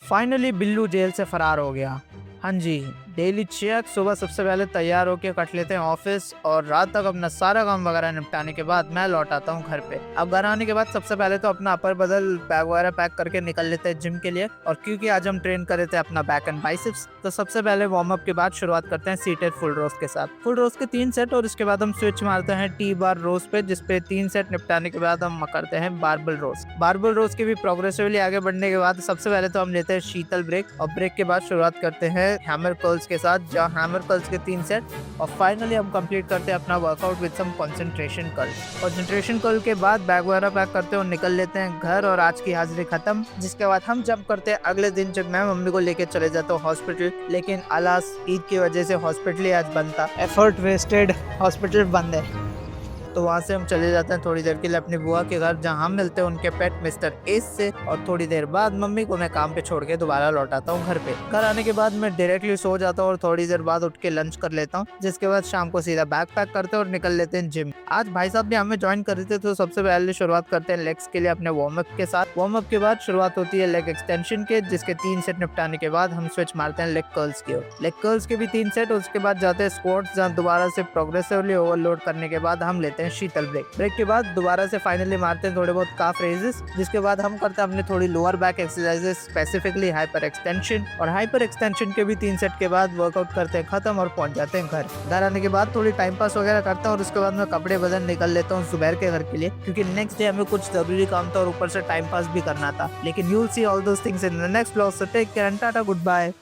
Finally Billu jail से फरार हो गया। हाँ जी, डेली चेक सुबह सबसे पहले तैयार होके कट लेते हैं ऑफिस और रात तक अपना सारा काम वगैरह निपटाने के बाद मैं लौट आता हूँ घर पे। अब घर आने के बाद सबसे पहले तो अपना अपर बदल बैग वगैरह पैक करके निकल लेते हैं जिम के लिए। और क्योंकि आज हम ट्रेन कर रहे थे अपना बैक एंड बाइसेप्स, तो सबसे पहले वार्म अप के बाद शुरुआत करते हैं सीटेड फुल रोज के साथ। फुल रोज के 3 सेट और उसके बाद हम स्विच मारते हैं टी बार रोज पे, जिसपे 3 सेट निपटाने के बाद हम करते हैं बारबल रोज। बारबल रोज के भी प्रोग्रेसिवली आगे बढ़ने के बाद सबसे पहले तो हम लेते हैं शीतल ब्रेक और ब्रेक के बाद शुरुआत करते हैं हैमर कर्ल्स के साथ, जहाँ हैमर कर्ल्स के 3 सेट और फाइनली हम कंप्लीट करते हैं अपना workout with some concentration curl. Concentration curl के बाद बैग वगैरह पैक करते हैं और निकल लेते हैं घर और आज की हाजिरी खत्म। जिसके बाद हम जंप करते हैं अगले दिन, जब मैं मम्मी को लेके चले जाता हूँ हॉस्पिटल। लेकिन अलास ईद की वजह से हॉस्पिटल ही आज बंद था, एफर्ट वेस्टेड, हॉस्पिटल बंद है। तो वहाँ से हम चले जाते हैं थोड़ी देर के लिए अपनी बुआ के घर, जहाँ हम मिलते हैं उनके पेट मिस्टर एस से। और थोड़ी देर बाद मम्मी को मैं काम पे छोड़ के दोबारा लौट आता हूँ घर पे। घर आने के बाद मैं डायरेक्टली सो जाता हूँ और थोड़ी देर बाद उठ के लंच कर लेता हूँ। जिसके बाद शाम को सीधा बैग पैक करते हैं और निकल लेते हैं जिम। आज भाई साहब भी हमें ज्वाइन कर रहे थे, तो सबसे पहले शुरुआत करते हैं लेग्स के लिए अपने वार्म अप के साथ। वार्म अप के बाद शुरुआत होती है लेग एक्सटेंशन के, जिसके 3 सेट निपटाने के बाद हम स्विच मारते हैं लेग कर्ल्स की ओर। लेग कर्ल्स के भी 3 सेट, उसके बाद जाते हैं स्क्वाट्स, जहाँ दोबारा से प्रोग्रेसिवली ओवरलोड करने के बाद हम लेते हैं शीतल ब्रेक। के बाद दोबारा से फाइनली मारते हैं थोड़े बहुत काफ रेजेस। जिसके बाद हम करते हैं अपने थोड़ी lower back exercises, specifically hyper extension. और हाइपर एक्सटेंशन के भी 3 सेट के बाद वर्कआउट करते हैं खत्म और पहुंच जाते हैं घर। घर आने के बाद थोड़ी टाइम पास वगैरह करता हूँ और उसके बाद मैं कपड़े बदल निकल लेता हूँ जुबैर के घर के लिए, क्योंकि नेक्स्ट डे हमें कुछ जरूरी काम था और ऊपर से टाइम पास भी करना था। लेकिन you will see all those things in the next vlog, so take care and tata, good bye.